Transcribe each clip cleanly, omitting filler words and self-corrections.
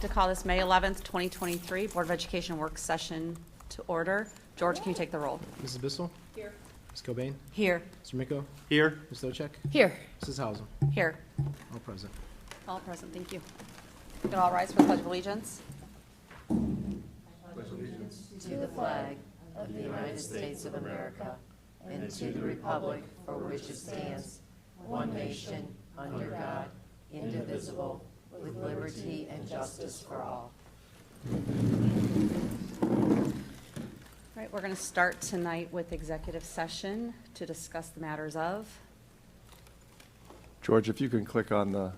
like to call this May 11th, 2023 Board of Education work session to order. George, can you take the roll? Mrs. Bissell? Here. Ms. Cobain? Here. Mr. Miko? Here. Ms. Docek? Here. Mrs. Hausen? Here. All present. All present, thank you. You can all rise for the Pledge of Allegiance. To the flag of the United States of America and to the republic for which it stands, one nation, under God, indivisible, with liberty and justice for all. All right, we're going to start tonight with executive session to discuss the matters of. George, if you can click on the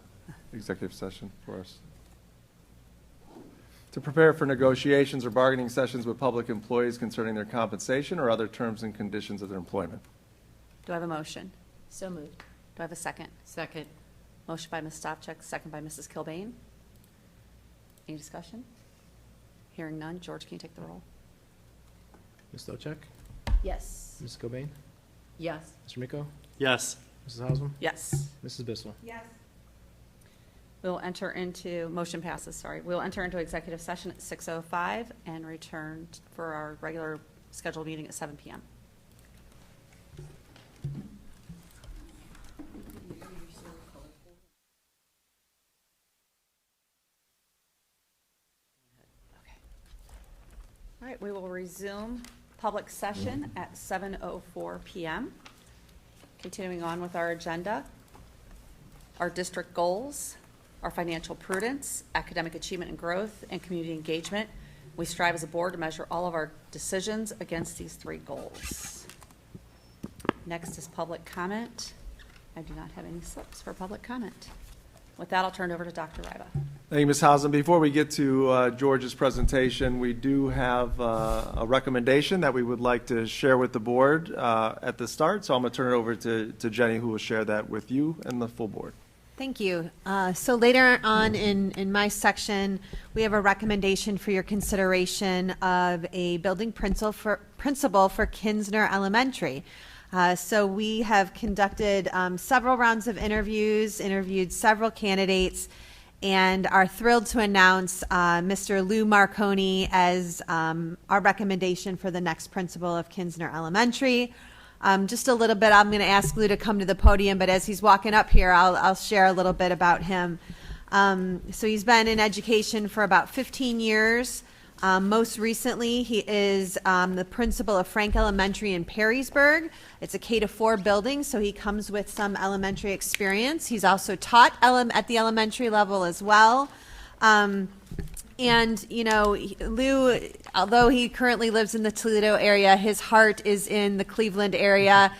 executive session for us. To prepare for negotiations or bargaining sessions with public employees concerning their compensation or other terms and conditions of their employment. Do I have a motion? So moved. Do I have a second? Second. Motion by Ms. Stavcek, second by Mrs. Kilbane. Any discussion? Hearing none. George, can you take the roll? Ms. Docek? Yes. Ms. Cobain? Yes. Mr. Miko? Yes. Mrs. Hausen? Yes. Mrs. Bissell? Yes. We'll enter into, motion passes, sorry. We'll enter into executive session at 6:05 and return for our regular scheduled meeting at 7 p.m. All right, we will resume public session at 7:04 p.m. Continuing on with our agenda, our district goals, our financial prudence, academic achievement and growth, and community engagement. We strive as a board to measure all of our decisions against these three goals. Next is public comment. I do not have any slips for public comment. With that, I'll turn it over to Dr. Ryba. Thank you, Ms. Hausen. Before we get to George's presentation, we do have a recommendation that we would like to share with the board at the start. So I'm going to turn it over to Jenny, who will share that with you and the full board. Thank you. So later on in my section, we have a recommendation for your consideration of a building principal for Kinsner Elementary. So we have conducted several rounds of interviewed several candidates, and are thrilled to announce Mr. Lou Marconi as our recommendation for the next principal of Kinsner Elementary. Just a little bit, I'm going to ask Lou to come to the podium, but as he's walking up here, I'll share a little bit about him. So he's been in education for about 15 years. Most recently, he is the principal of Frank Elementary in Perrysburg. It's a K-4 building, so he comes with some elementary experience. He's also taught at the elementary level as well. And, you know, Lou, although he currently lives in the Toledo area, his heart is in the Cleveland area.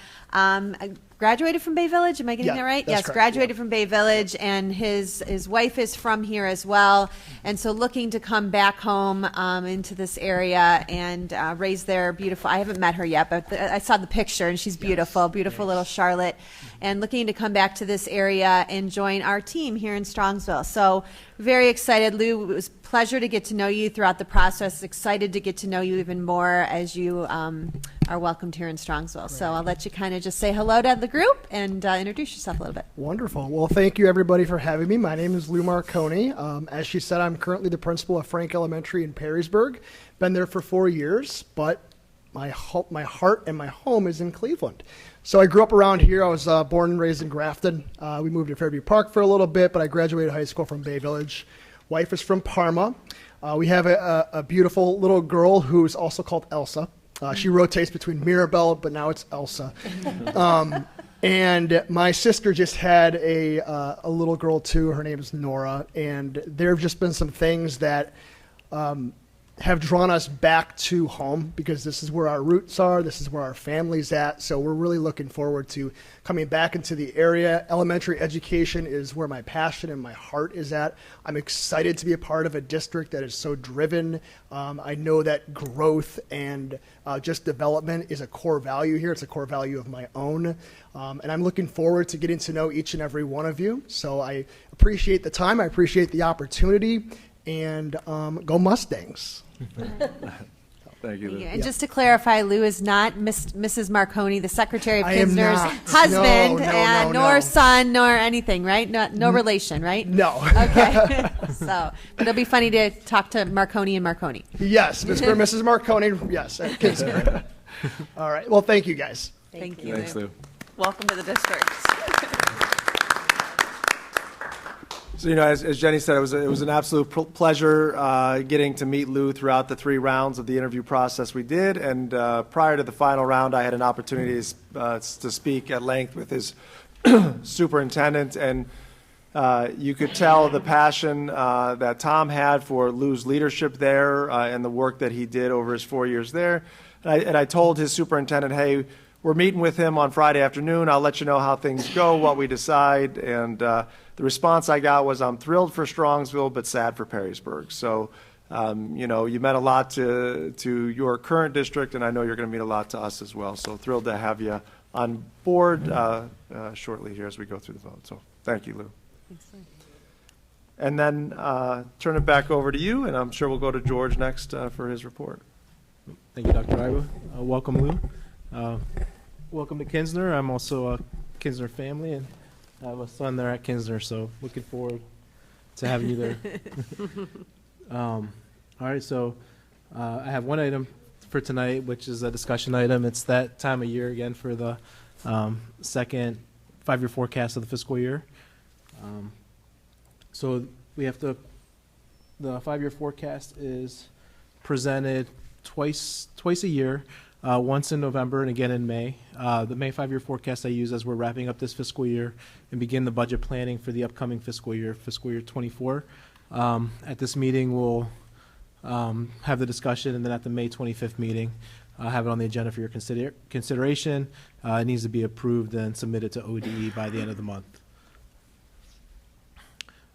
Graduated from Bay Village, am I getting that right? Yes, correct. graduated from Bay Village, and his wife is from here as well. And so looking to come back home into this area and raise their beautiful, I haven't met her yet, but I saw the picture and she's beautiful, beautiful little Charlotte. And looking to come back to this area and join our team here in Strongsville. So very excited, Lou. It was a pleasure to get to know you throughout the process. Excited to get to know you even more as you are welcomed here in Strongsville. So I'll let you kind of just say hello to the group and introduce yourself a little bit. Wonderful. Well, thank you everybody for having me. My name is Lou Marconi. As she said, I'm currently the principal of Frank Elementary in Perrysburg. Been there for 4 years, but my heart and my home is in Cleveland. So I grew up around here. I was born and raised in Grafton. We moved to Fairview Park for a little bit, but I graduated high school from Bay Village. Wife is from Parma. We have a beautiful little girl who's also called Elsa. She rotates between Mirabelle, but now it's Elsa. And my sister just had a little girl too. Her name is Nora. And there have just been some things that have drawn us back to home, because this is where our roots are. This is where our family's at. So we're really looking forward to coming back into the area. Elementary education is where my passion and my heart is at. I'm excited to be a part of a district that is so driven. I know that growth and just development is a core value here. It's a core value of my own. And I'm looking forward to getting to know each and every one of you. So I appreciate the time. I appreciate the opportunity. And go Mustangs. Thank you, Lou. Yeah, and just to clarify, Lou is not Mrs. Marconi, the Secretary of I am Kinsner's not. husband, No, and no. nor son, nor anything, right? No relation, right? No. Okay. So, but it'll be funny to talk to Marconi and Marconi. Yes, Mr. and Mrs. Marconi, yes, at Kinsner. All right, well, thank you, guys. Thank you. Thanks, Lou. Welcome to the district. So, as Jenny said, it was an absolute pleasure getting to meet Lou throughout the 3 rounds of the interview process we did. And prior to the final round, I had an opportunity to speak at length with his superintendent. And you could tell the passion that Tom had for Lou's leadership there and the work that he did over his 4 years there. And I told his superintendent, hey, we're meeting with him on Friday afternoon. I'll let you know how things go, what we decide. And the response I got was, I'm thrilled for Strongsville, but sad for Perrysburg. So, you meant a lot to your current district, and I know you're going to mean a lot to us as well. So thrilled to have you on board shortly here as we go through the vote. So thank you, Lou. And then turn it back over to you, and I'm sure we'll go to George next for his report. Thank you, Dr. Iba. Welcome, Lou. Welcome to Kinsner. I'm also a Kinsner family, and I have a son there at Kinsner, so looking forward to having you there. All right, so I have one item for tonight, which is a discussion item. It's that time of year again for the second 5-year forecast of the fiscal year. So we have the 5-year forecast is presented twice a year. Once in November and again in May. The May 5-year forecast I use as we're wrapping up this fiscal year and begin the budget planning for the upcoming fiscal year 24. At this meeting, we'll have the discussion, and then at the May 25th meeting, have it on the agenda for your consideration. It needs to be approved and submitted to ODE by the end of the month.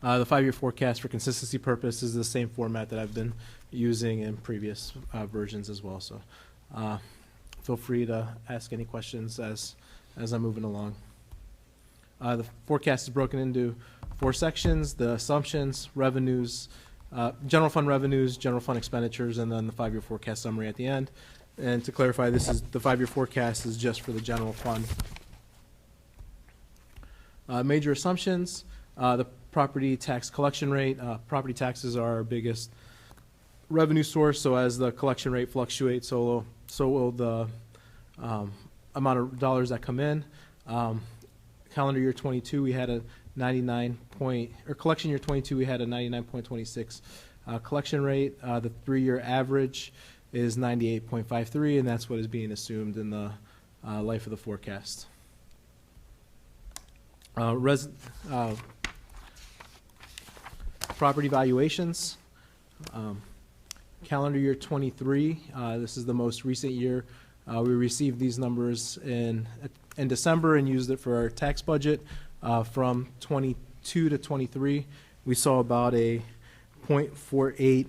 The 5-year forecast for consistency purpose is the same format that I've been using in previous versions as well. So. Feel free to ask any questions as I'm moving along. The forecast is broken into 4 sections: the assumptions, revenues, general fund revenues, general fund expenditures, and then the 5-year forecast summary at the end. And to clarify, the 5-year forecast is just for the general fund. Major assumptions: the property tax collection rate. Property taxes are our biggest revenue source, so as the collection rate fluctuates, so will the amount of dollars that come in. Calendar year 22, we had a collection year 22, we had a 99.26 collection rate. The 3-year average is 98.53, and that's what is being assumed in the life of the forecast. Property valuations. Calendar year 23, this is the most recent year. We received these numbers in December and used it for our tax budget. From 22 to 23, we saw about a 0.48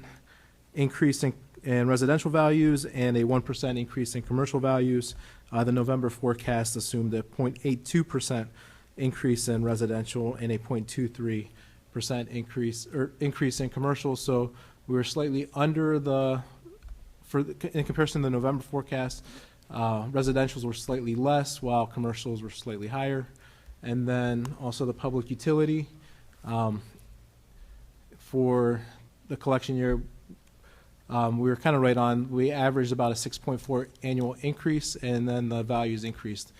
increase in residential values and a 1% increase in commercial values. The November forecast assumed a 0.82% increase in residential and a 0.23% increase in commercial. So we were slightly under in comparison to the November forecast. Residentials were slightly less, while commercials were slightly higher. And then also the public utility. For the collection year, we were kind of right on. We averaged about a 6.4 annual increase, and then the values increased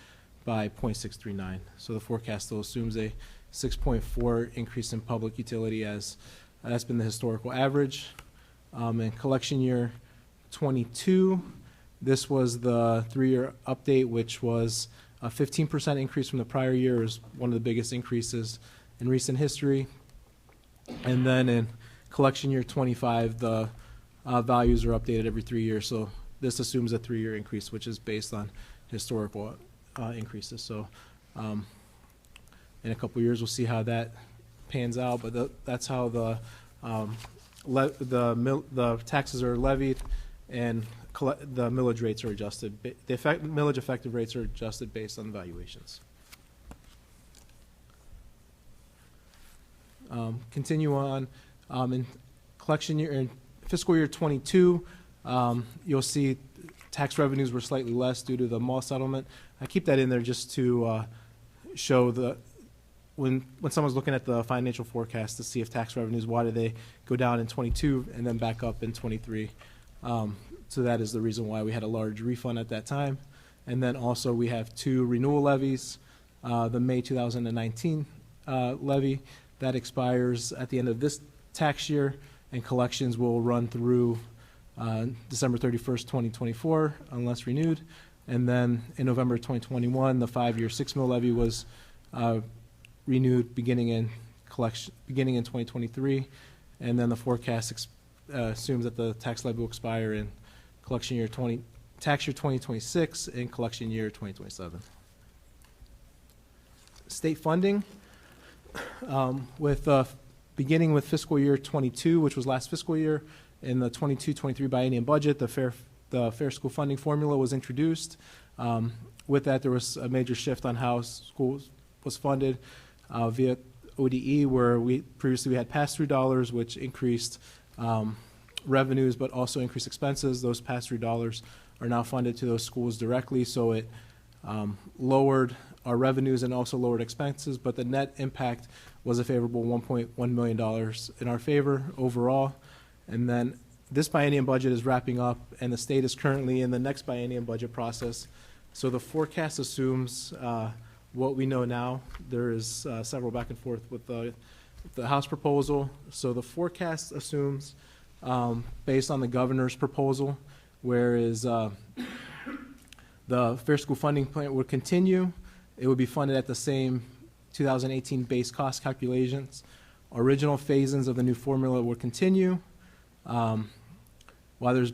by 0.639. So the forecast still assumes a 6.4 increase in public utility, as that's been the historical average. In collection year 22, this was the 3-year update, which was a 15% increase from the prior year. It was one of the biggest increases in recent history. And then in collection year 25, the values are updated every 3 years. So this assumes a 3-year increase, which is based on historical increases. So in a couple years, we'll see how that pans out. But that's how the taxes are levied and the millage rates are adjusted. The millage effective rates are adjusted based on valuations. Continue on in collection year, in fiscal year 22, You'll see tax revenues were slightly less due to the mall settlement. I keep that in there just to show when someone's looking at the financial forecast to see if tax revenues, why do they go down in 22 and then back up in 23. So that is the reason why we had a large refund at that time. And then also we have 2 renewal levies. The May 2019 levy that expires at the end of this tax year, and collections will run through December 31st, 2024, unless renewed. And then in November 2021, the 5-year 6 mil levy was renewed beginning in 2023, and then the forecast assumes that the tax levy will expire in tax year 2026 and collection year 2027. State funding, beginning with fiscal year 22, which was last fiscal year, in the 22-23 biennium budget, the fair school funding formula was introduced. With that, there was a major shift on how schools was funded via ODE, where previously we had pass-through dollars, which increased revenues but also increased expenses. Those pass-through dollars are now funded to those schools directly, so it lowered our revenues and also lowered expenses, but the net impact was a favorable $1.1 million in our favor overall. And then this biennium budget is wrapping up, and the state is currently in the next biennium budget process. So the forecast assumes what we know now. There is several back and forth with the House proposal. So the forecast assumes, based on the governor's proposal, whereas the fair school funding plan would continue, it would be funded at the same 2018 base cost calculations. Original phase-ins of the new formula would continue. While there's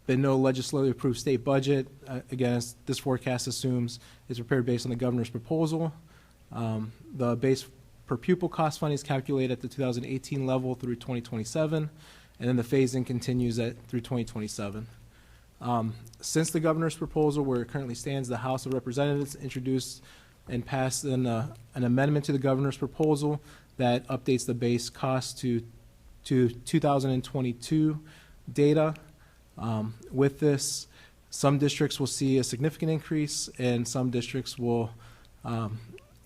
been no legislatively approved state budget, again, this forecast assumes it's prepared based on the governor's proposal. The base per pupil cost funding is calculated at the 2018 level through 2027, and then the phase-in continues through 2027. Since the governor's proposal, where it currently stands, the House of Representatives introduced and passed an amendment to the governor's proposal that updates the base cost to 2022 data. With this, some districts will see a significant increase, and some districts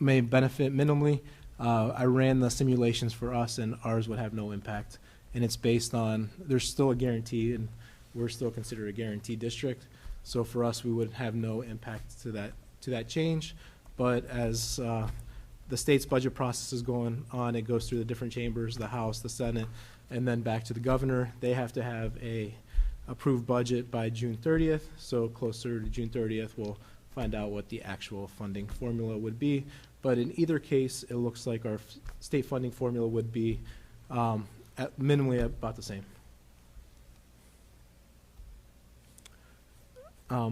may benefit minimally. I ran the simulations for us, and ours would have no impact. And it's based on, there's still a guarantee, and we're still considered a guaranteed district. So for us, we would have no impact to that change. But as the state's budget process is going on, it goes through the different chambers, the House, the Senate, and then back to the governor. They have to have a approved budget by June 30th. So closer to June 30th, we'll find out what the actual funding formula would be. But in either case, it looks like our state funding formula would be minimally about the same.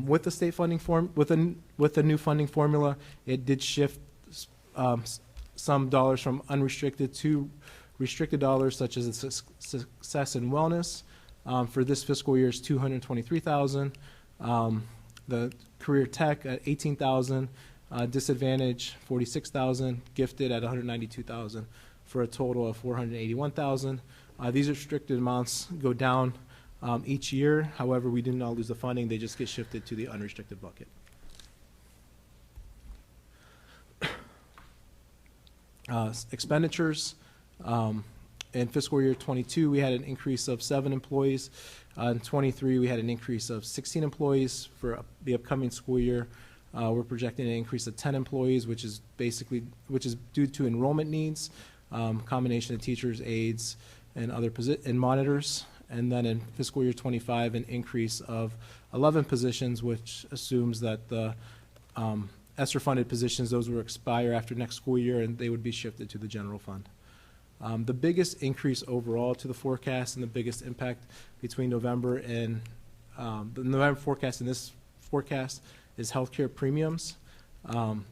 With the state funding with the new funding formula, it did shift some dollars from unrestricted to restricted dollars, such as success and wellness. For this fiscal year is $223,000. The career tech at $18,000, disadvantage $46,000, gifted at $192,000, for a total of $481,000. These restricted amounts go down each year. However, we do not lose the funding. They just get shifted to the unrestricted bucket. Expenditures. In fiscal year 22, we had an increase of 7 employees. In 23, we had an increase of 16 employees. For the upcoming school year, we're projecting an increase of 10 employees, which is due to enrollment needs, combination of teachers, aides, and other and monitors. And then in fiscal year 25, an increase of 11 positions, which assumes that the ESSER-funded positions, those will expire after next school year, and they would be shifted to the general fund. The biggest increase overall to the forecast and the biggest impact between November and the November forecast and this forecast is healthcare premiums. And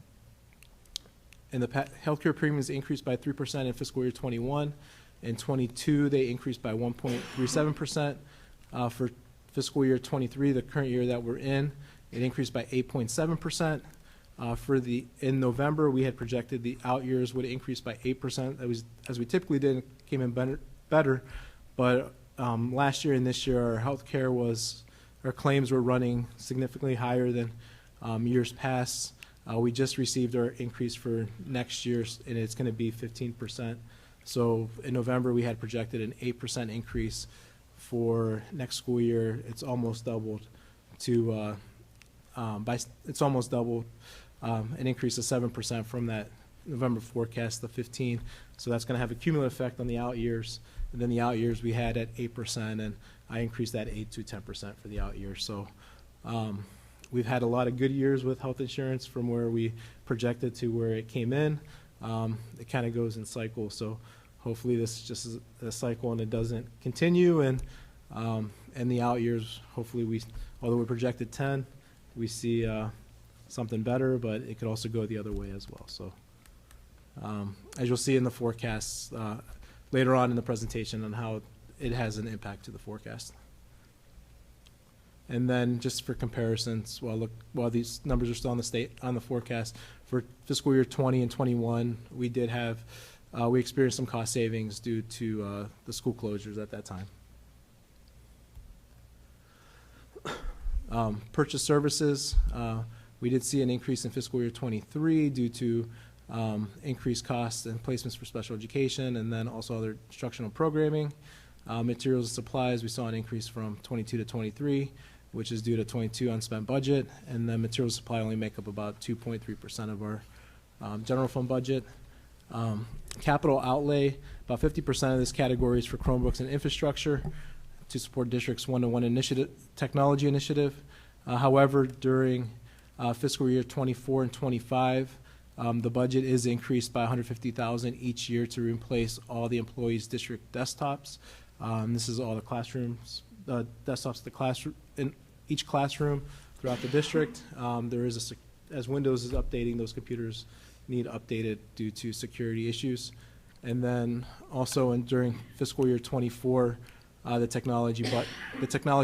the healthcare premiums increased by 3% in fiscal year 21. In 22, they increased by 1.37%. For fiscal year 23, the current year that we're in, it increased by 8.7%. In November, we had projected the out years would increase by 8%. That was, as we typically did, came in better. But last year and this year, our claims were running significantly higher than years past. We just received our increase for next year, and it's going to be 15%. So in November, we had projected an 8% increase. For next school year, it's almost doubled to an increase of 7% from that November forecast of 15. So that's going to have a cumulative effect on the out years. And then the out years we had at 8%, and I increased that 8 to 10% for the out years. So we've had a lot of good years with health insurance from where we projected to where it came in. It kind of goes in cycles. So hopefully this is just a cycle and it doesn't continue. And the out years, hopefully although we projected 10, we see something better, but it could also go the other way as well. So as you'll see in the forecasts later on in the presentation on how it has an impact to the forecast. And then just for comparisons, while these numbers are still on the forecast, for fiscal year 20 and 21, we did have, we experienced some cost savings due to the school closures at that time. Purchase services, we did see an increase in fiscal year 23 due to increased costs and placements for special education, and then also other instructional programming. Materials and supplies, we saw an increase from 22 to 23, which is due to 22 unspent budget, and then materials and supply only make up about 2.3% of our general fund budget. Capital outlay, about 50% of this category is for Chromebooks and infrastructure to support district's one-to-one technology initiative. However, during fiscal year 24 and 25, the budget is increased by $150,000 each year to replace all the employees' district desktops. This is all the classrooms, desktops in each classroom throughout the district. There is as Windows is updating, those computers need updated due to security issues. And then also during fiscal year 24, the technology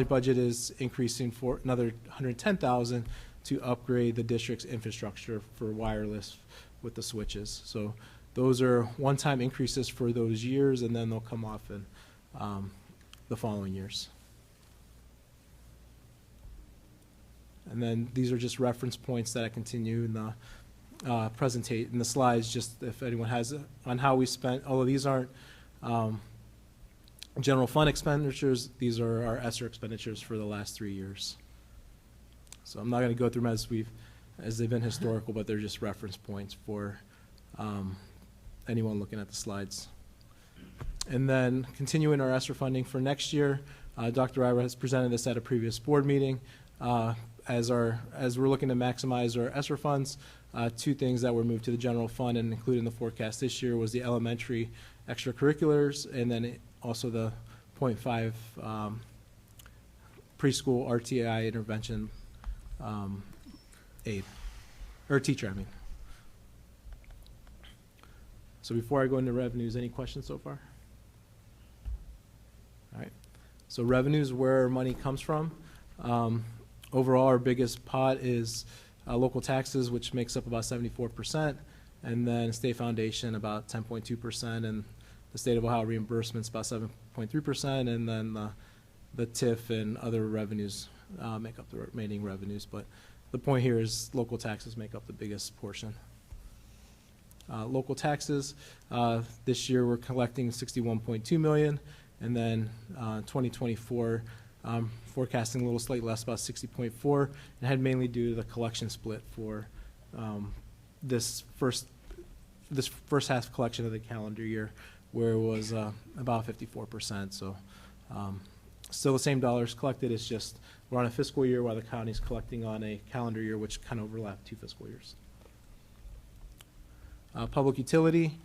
budget is increasing for another $110,000 to upgrade the district's infrastructure for wireless with the switches. So those are one-time increases for those years, and then they'll come off in the following years. And then these are just reference points that I continue in the in the slides, just if anyone has on how we spent, although these aren't general fund expenditures, these are our ESSER expenditures for the last 3 years. So I'm not going to go through them as they've been historical, but they're just reference points for anyone looking at the slides. And then continuing our ESSER funding for next year, Dr. Ira has presented this at a previous board meeting. As we're looking to maximize our ESSER funds, 2 things that were moved to the general fund and included in the forecast this year was the elementary extracurriculars, and then also the 0.5 preschool RTI intervention aid, or teacher, I mean. So before I go into revenues, any questions so far? All right. So revenues, where money comes from. Overall, our biggest pot is local taxes, which makes up about 74%, and then state foundation about 10.2%, and the state of Ohio reimbursements about 7.3%, and then the TIF and other revenues make up the remaining revenues. But the point here is local taxes make up the biggest portion. Local taxes, this year we're collecting $61.2 million, and then 2024 forecasting a little slightly less, about 60.4, and had mainly due to the collection split for this first half collection of the calendar year, where it was about 54%. So still the same dollars collected. It's just we're on a fiscal year while the county's collecting on a calendar year, which kind of overlap 2 fiscal years. Public utility,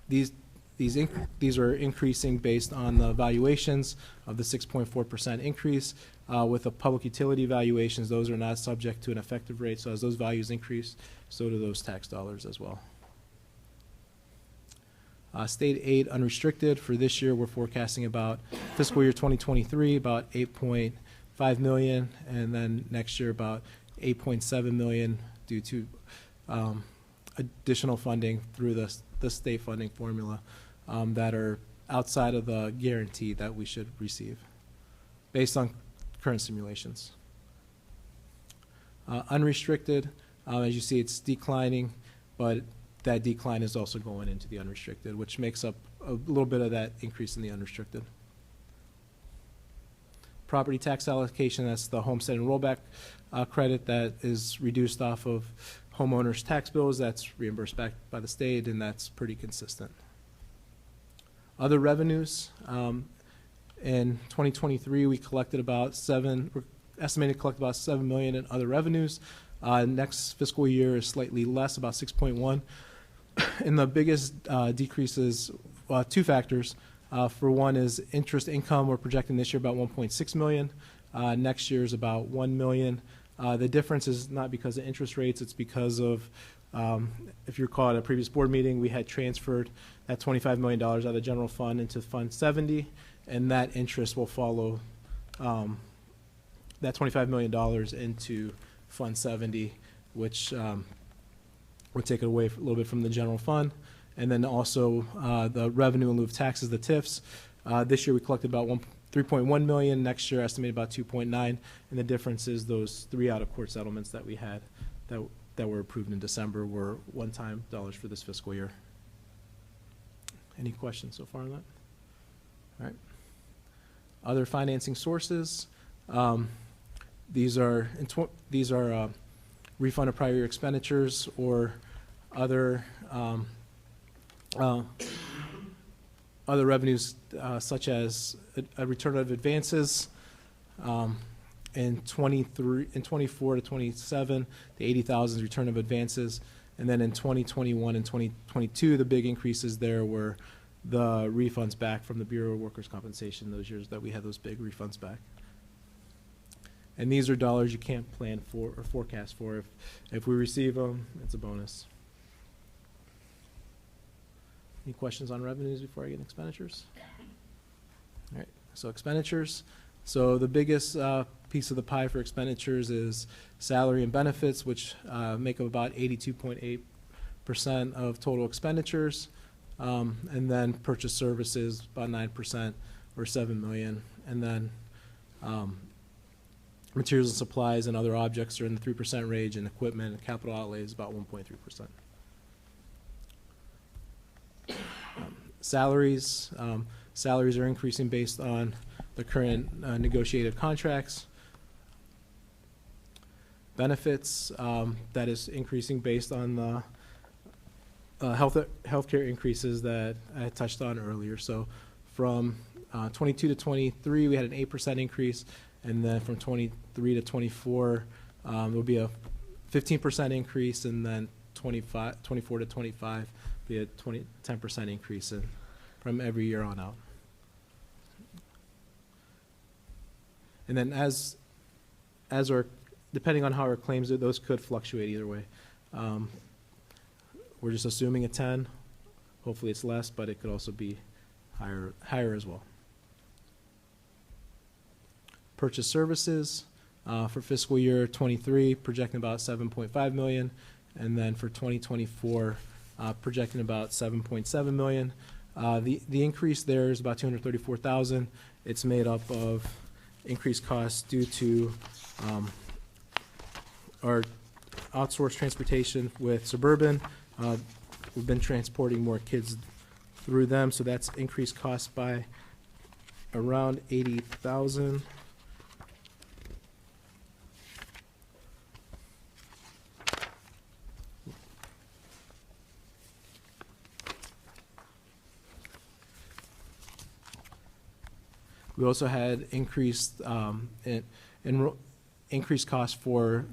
these are increasing based on the valuations of the 6.4% increase. With the public utility valuations, those are not subject to an effective rate. So as those values increase, so do those tax dollars as well. State aid unrestricted for this year, we're forecasting about fiscal year 2023 about 8.5 million, and then next year about 8.7 million due to additional funding through the state funding formula that are outside of the guarantee that we should receive, based on current simulations. Unrestricted, as you see, it's declining, but that decline is also going into the unrestricted, which makes up a little bit of that increase in the unrestricted. Property tax allocation, that's the homestead and rollback credit that is reduced off of homeowners' tax bills. That's reimbursed back by the state, and that's pretty consistent. Other revenues, in 2023, we collected about we're estimated to collect about $7 million in other revenues. Next fiscal year is slightly less, about 6.1. And the biggest decrease is two factors. For one is interest income. We're projecting this year about 1.6 million. Next year is about 1 million. The difference is not because of interest rates. It's because of, if you recall at a previous board meeting, we had transferred that $25 million out of the general fund into Fund 70, and that interest will follow that $25 million into Fund 70, which would take it away a little bit from the general fund. And then also the revenue in lieu of taxes, the TIFs. This year we collected about 3.1 million. Next year estimated about 2.9. And the difference is those 3 out-of-court settlements that we had that were approved in December were one-time dollars for this fiscal year. Any questions so far on that? All right. Other financing sources. These are refund of prior year expenditures or other other revenues such as a return of advances. In 24 to 27, the 80,000 return of advances, and then in 2021 and 2022, the big increases there were the refunds back from the Bureau of Workers' Compensation. Those years that we had those big refunds back. And these are dollars you can't plan for or forecast for. If we receive them, it's a bonus. Any questions on revenues before I get into expenditures? All right, so expenditures. So the biggest piece of the pie for expenditures is salary and benefits, which make up about 82.8% of total expenditures. And then purchase services, about 9% or $7 million. And then materials and supplies and other objects are in the 3% range, and equipment and capital outlay is about 1.3%. Salaries. Salaries are increasing based on the current negotiated contracts. Benefits, that is increasing based on the healthcare increases that I touched on earlier. So from 22 to 23, we had an 8% increase, and then from 23 to 24, there'll be a 15% increase, and then 24 to 25 be a 10% increase from every year on out. And then depending on how our claims are, those could fluctuate either way. We're just assuming a 10. Hopefully it's less, but it could also be higher as well. Purchase services for fiscal year 23, projecting about 7.5 million, and then for 2024, projecting about 7.7 million. The increase there is about 234,000. It's made up of increased costs due to our outsourced transportation with Suburban. We've been transporting more kids through them, so that's increased costs by around 80,000. We also had increased increased costs for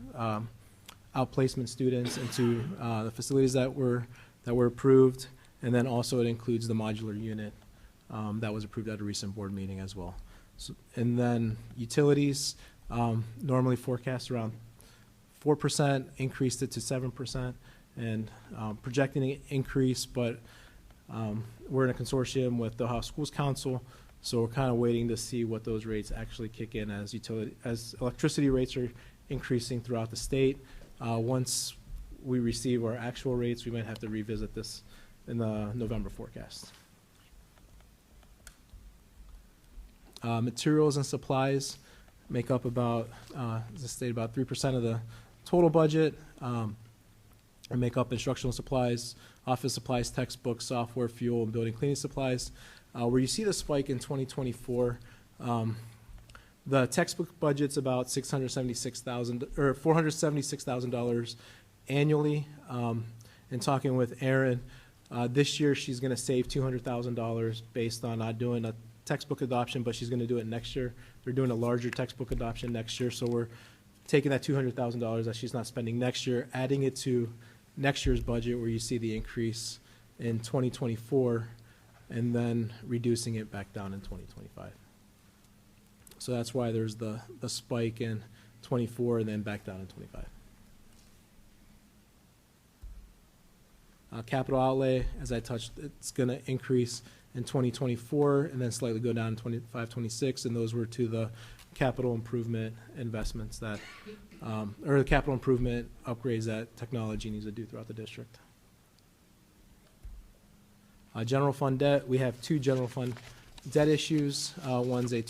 outplacement students into the facilities that were approved, and then also it includes the modular unit that was approved at a recent board meeting as well. So, and then utilities, normally forecast around 4%, increased it to 7%, and projecting an increase, but we're in a consortium with the Ohio Schools Council, so we're kind of waiting to see what those rates actually kick in as electricity rates are increasing throughout the state. Once we receive our actual rates, we might have to revisit this in the November forecast. Materials and supplies make up about, as I stated, about 3% of the total budget, and make up instructional supplies, office supplies, textbooks, software, fuel, and building cleaning supplies. Where you see the spike in 2024, the textbook budget's about $476,000 annually. And talking with Erin, this year she's going to save $200,000 based on not doing a textbook adoption, but she's going to do it next year. They're doing a larger textbook adoption next year, so we're taking that $200,000 that she's not spending next year, adding it to next year's budget where you see the increase in 2024, and then reducing it back down in 2025. So that's why there's the spike in 24 and then back down in 25. Capital outlay, as I touched, it's going to increase in 2024 and then slightly go down in 25, 26, and those were to the capital improvement investments that, or the capital improvement upgrades that technology needs to do throughout the district. General fund debt, we have two general fund debt issues. One's a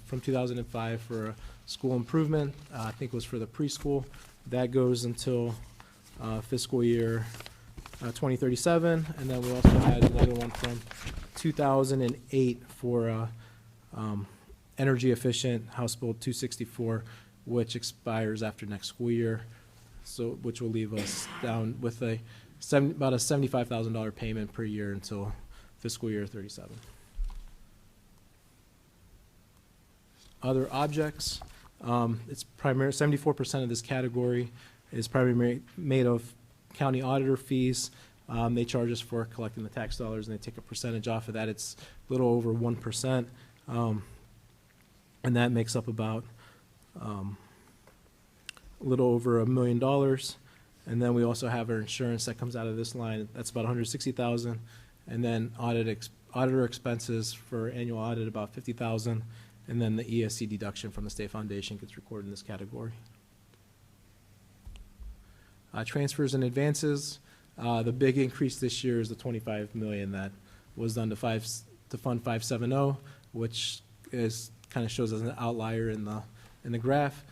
from 2005 for a school improvement. I think it was for the preschool. That goes until fiscal year 2037, and then we also had another one from 2008 for energy efficient House Bill 264, which expires after next school year, so which will leave us down with about a $75,000 payment per year until fiscal year 37. Other objects, it's primarily 74% of this category is primarily made of county auditor fees. They charge us for collecting the tax dollars, and they take a percentage off of that. It's a little over 1%, and that makes up about a little over $1 million. And then we also have our insurance that comes out of this line. That's about $160,000, and then auditor expenses for annual audit about $50,000, and then the ESC deduction from the state foundation gets recorded in this category. Transfers and advances. The big increase this year is the $25 million that was done to fund 570, which kind of shows as an outlier in the graph.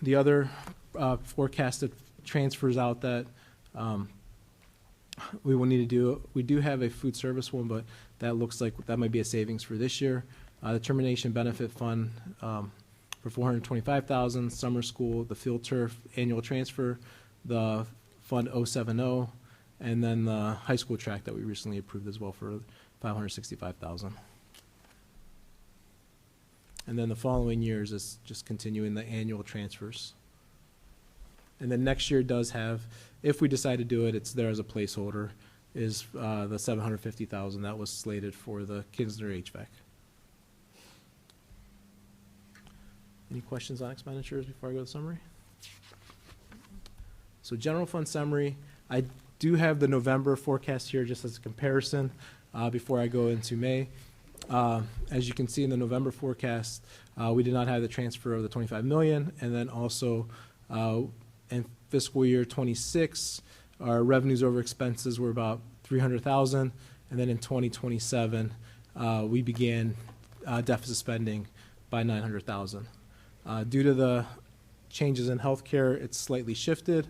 The other forecasted transfers out that we will need to do. We do have a food service one, but that looks like that might be a savings for this year. The termination benefit fund for $425,000, summer school, the field turf annual transfer, the fund 070, and then the high school track that we recently approved as well for $565,000. And then the following years is just continuing the annual transfers. And then next year does have, if we decide to do it, it's there as a placeholder, is the $750,000 that was slated for the Kinsner HVAC. Any questions on expenditures before I go to the summary? So general fund summary, I do have the November forecast here just as a comparison before I go into May. As you can see in the November forecast, we did not have the transfer of the $25 million, and then also in fiscal year 26, our revenues over expenses were about $300,000, and then in 2027, we began deficit spending by $900,000. Due to the changes in healthcare, it's slightly shifted.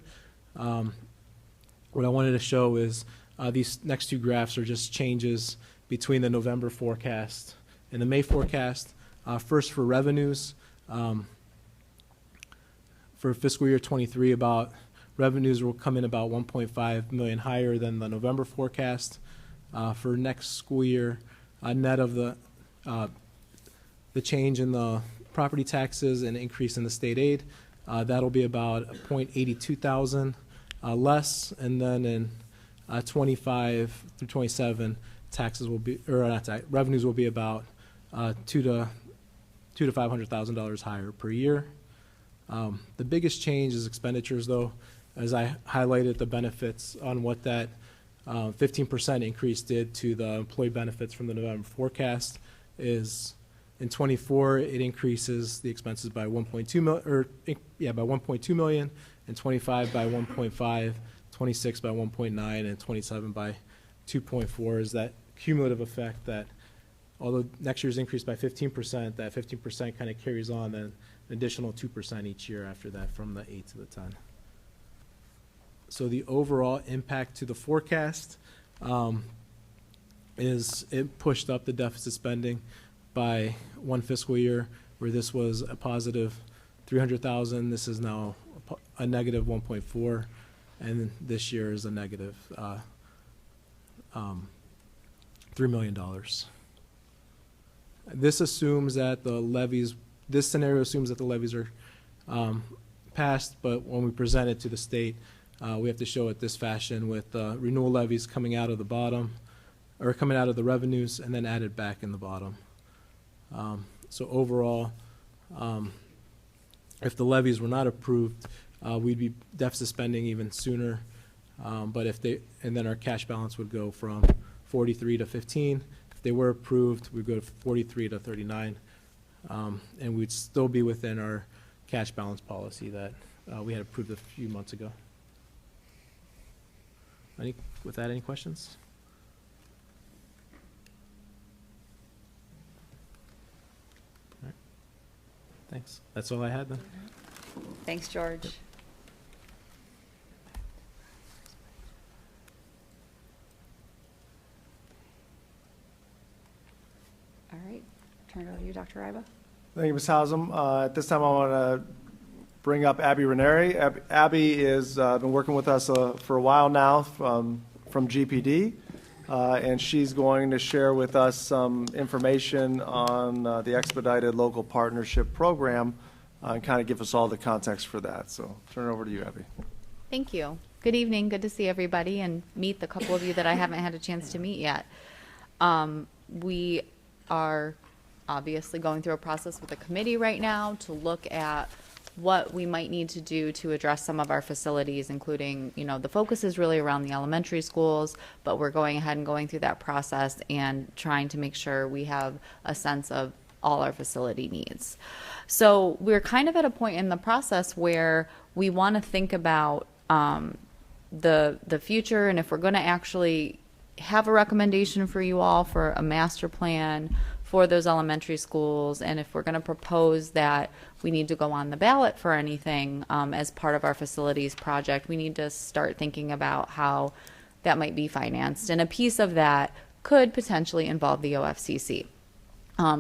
What I wanted to show is these next two graphs are just changes between the November forecast and the May forecast. First, for revenues, for fiscal year 23, revenues will come in about $1.5 million higher than the November forecast. For next school year, net of the change in the property taxes and increase in the state aid, that'll be about $0.82,000 less, and then in 25 through 27, taxes will be, or not tax, revenues will be about $200,000 to $500,000 higher per year. The biggest change is expenditures, though, as I highlighted the benefits on what that 15% increase did to the employee benefits from the November forecast. Is in 24, it increases the expenses by 1.2 million, and 25 by 1.5, 26 by 1.9, and 27 by 2.4. Is that cumulative effect that although next year's increased by 15%, that 15% kind of carries on then an additional 2% each year after that from the 8 to the 10. So the overall impact to the forecast is it pushed up the deficit spending by one fiscal year, where this was a positive 300,000. This is now a negative 1.4, and this year is a negative $3 million. This assumes that the levies, this scenario assumes that the levies are passed, but when we present it to the state, we have to show it this fashion with renewal levies coming out of the bottom, or coming out of the revenues and then added back in the bottom. So overall, if the levies were not approved, we'd be deficit spending even sooner. But if they, and then our cash balance would go from 43 to 15. If they were approved, we'd go to 43 to 39. And we'd still be within our cash balance policy that we had approved a few months ago. With that, any questions? All right. Thanks. That's all I had then. Thanks, George. All right, turn it over to you, Dr. Iba. Thank you, Ms. Hausum. At this time, I want to bring up Abby Ranieri. Abby is been working with us for a while now from GPD, and she's going to share with us some information on the Expedited Local Partnership Program and kind of give us all the context for that. So turn it over to you, Abby. Thank you. Good evening. Good to see everybody and meet the couple of you that I haven't had a chance to meet yet. We are obviously going through a process with the committee right now to look at what we might need to do to address some of our facilities, including, you know, the focus is really around the elementary schools, but we're going ahead and going through that process and trying to make sure we have a sense of all our facility needs. So we're kind of at a point in the process where we want to think about the future, and if we're going to actually have a recommendation for you all for a master plan for those elementary schools, and if we're going to propose that we need to go on the ballot for anything as part of our facilities project, we need to start thinking about how that might be financed. And a piece of that could potentially involve the OFCC.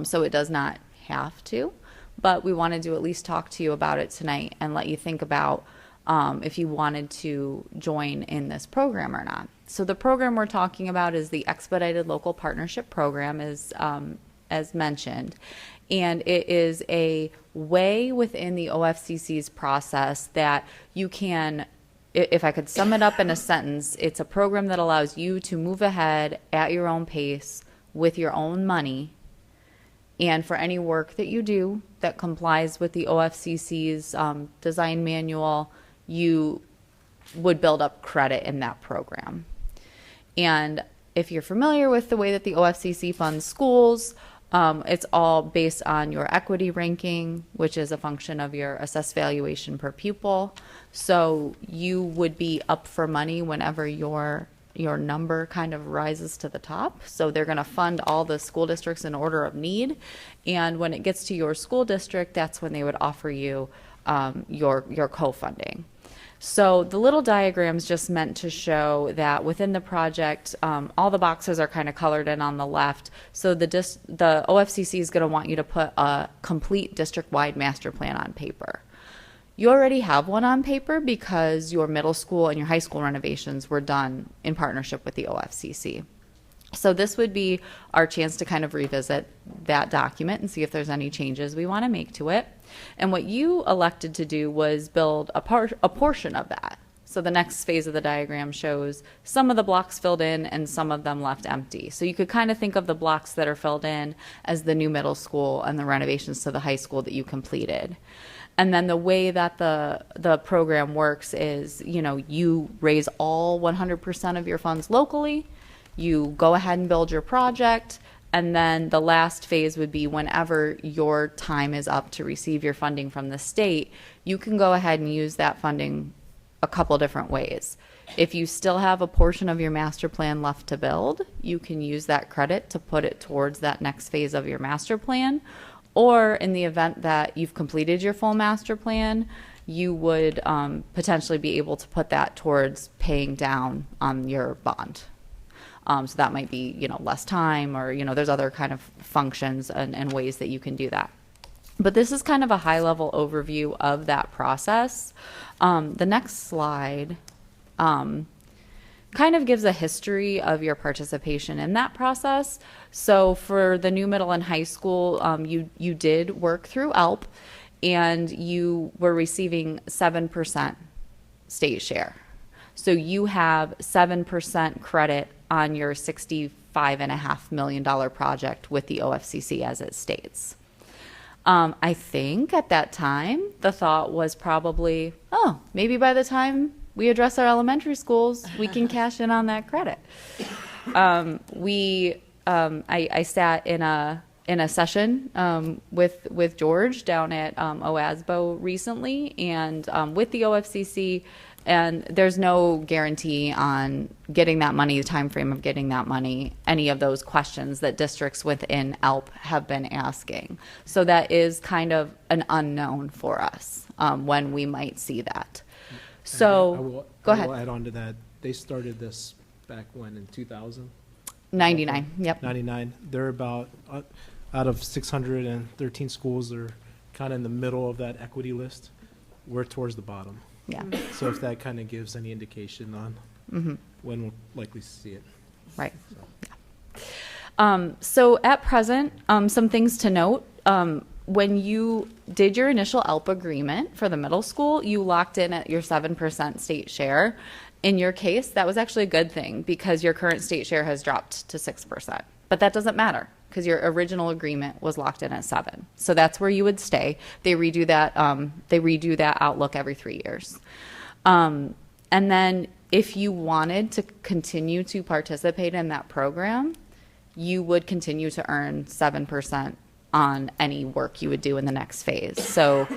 So it does not have to, but we wanted to at least talk to you about it tonight and let you think about if you wanted to join in this program or not. So the program we're talking about is the Expedited Local Partnership Program, as mentioned, and it is a way within the OFCC's process that you can, if I could sum it up in a sentence, it's a program that allows you to move ahead at your own pace with your own money, and for any work that you do that complies with the OFCC's design manual, you would build up credit in that program. And if you're familiar with the way that the OFCC funds schools, it's all based on your equity ranking, which is a function of your assessed valuation per pupil. So you would be up for money whenever your number kind of rises to the top. So they're going to fund all the school districts in order of need. And when it gets to your school district, that's when they would offer you your co-funding. So the little diagram's just meant to show that within the project, all the boxes are kind of colored in on the left. So the OFCC is going to want you to put a complete district-wide master plan on paper. You already have one on paper because your middle school and your high school renovations were done in partnership with the OFCC. So this would be our chance to kind of revisit that document and see if there's any changes we want to make to it. And what you elected to do was build a portion of that. So the next phase of the diagram shows some of the blocks filled in and some of them left empty. So you could kind of think of the blocks that are filled in as the new middle school and the renovations to the high school that you completed. And then the way that the program works is, you know, you raise all 100% of your funds locally, you go ahead and build your project, and then the last phase would be whenever your time is up to receive your funding from the state, you can go ahead and use that funding a couple different ways. If you still have a portion of your master plan left to build, you can use that credit to put it towards that next phase of your master plan. Or in the event that you've completed your full master plan, you would potentially be able to put that towards paying down on your bond. So that might be, less time, or, there's other kind of functions and ways that you can do that. But this is kind of a high-level overview of that process. The next slide kind of gives a history of your participation in that process. So for the new middle and high school, you did work through ELP, and you were receiving 7% state share. So you have 7% credit on your $65.5 million project with the OFCC as it states. I think at that time, the thought was probably, maybe by the time we address our elementary schools, we can cash in on that credit. I sat in a session with George down at OASBO recently, and with the OFCC, and there's no guarantee on getting that money, the time frame of getting that money, any of those questions that districts within ELP have been asking. So that is kind of an unknown for us when we might see that. So go ahead. I will add on to that. They started this back when, in 2000? 99, yep. 99. They're about, out of 613 schools, they're kind of in the middle of that equity list. We're towards the bottom. Yeah. So if that kind of gives any indication on when we'll likely see it. Right. So at present, some things to note. When you did your initial ELP agreement for the middle school, you locked in at your 7% state share. In your case, that was actually a good thing because your current state share has dropped to 6%. But that doesn't matter because your original agreement was locked in at 7%. So that's where you would stay. They redo that outlook every 3 years. And then if you wanted to continue to participate in that program, you would continue to earn 7% on any work you would do in the next phase. So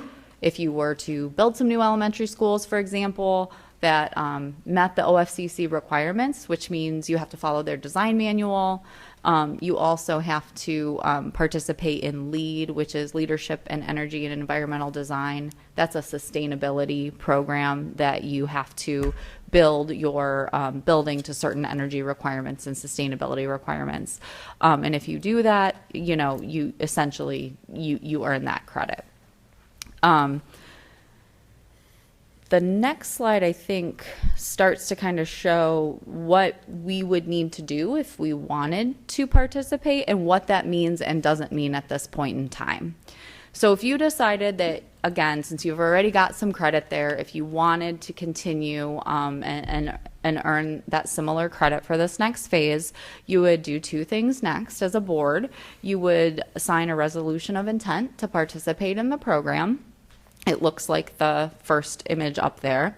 if you were to build some new elementary schools, for example, that met the OFCC requirements, which means you have to follow their design manual. You also have to participate in LEED, which is Leadership in Energy and Environmental Design. That's a sustainability program that you have to build your building to certain energy requirements and sustainability requirements. And if you do that, you essentially, you earn that credit. The next slide, I think, starts to kind of show what we would need to do if we wanted to participate and what that means and doesn't mean at this point in time. So if you decided that, again, since you've already got some credit there, if you wanted to continue and earn that similar credit for this next phase, you would do two things next as a board. You would sign a resolution of intent to participate in the program. It looks like the first image up there.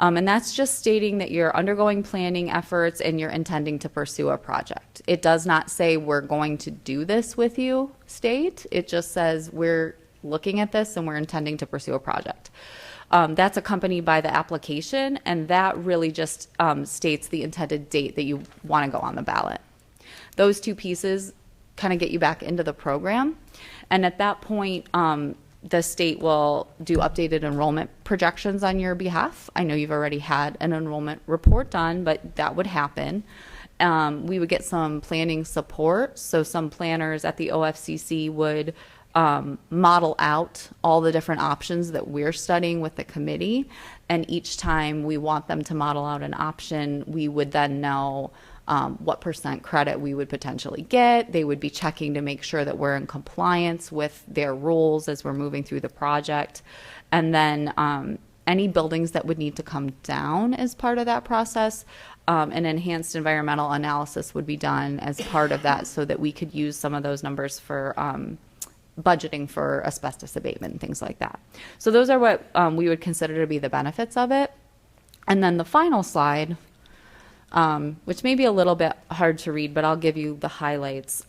And that's just stating that you're undergoing planning efforts and you're intending to pursue a project. It does not say we're going to do this with you, state. It just says we're looking at this and we're intending to pursue a project. That's accompanied by the application, and that really just states the intended date that you want to go on the ballot. Those two pieces kind of get you back into the program. And at that point, the state will do updated enrollment projections on your behalf. I know you've already had an enrollment report done, but that would happen. We would get some planning support. So some planners at the OFCC would model out all the different options that we're studying with the committee. And each time we want them to model out an option, we would then know what % credit we would potentially get. They would be checking to make sure that we're in compliance with their rules as we're moving through the project. And then any buildings that would need to come down as part of that process, an enhanced environmental analysis would be done as part of that so that we could use some of those numbers for budgeting for asbestos abatement and things like that. So those are what we would consider to be the benefits of it. And then the final slide which may be a little bit hard to read, but I'll give you the highlights.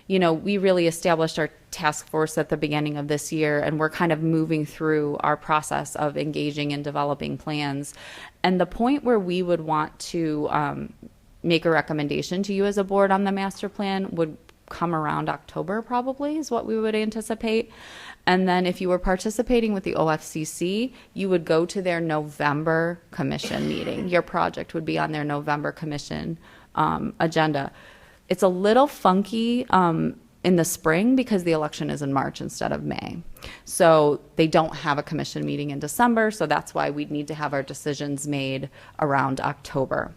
We really established our task force at the beginning of this year, and we're kind of moving through our process of engaging and developing plans. And the point where we would want to make a recommendation to you as a board on the master plan would come around October, probably, is what we would anticipate. And then if you were participating with the OFCC, you would go to their November commission meeting. Your project would be on their November commission agenda. It's a little funky in the spring because the election is in March instead of May. So they don't have a commission meeting in December, so that's why we'd need to have our decisions made around October.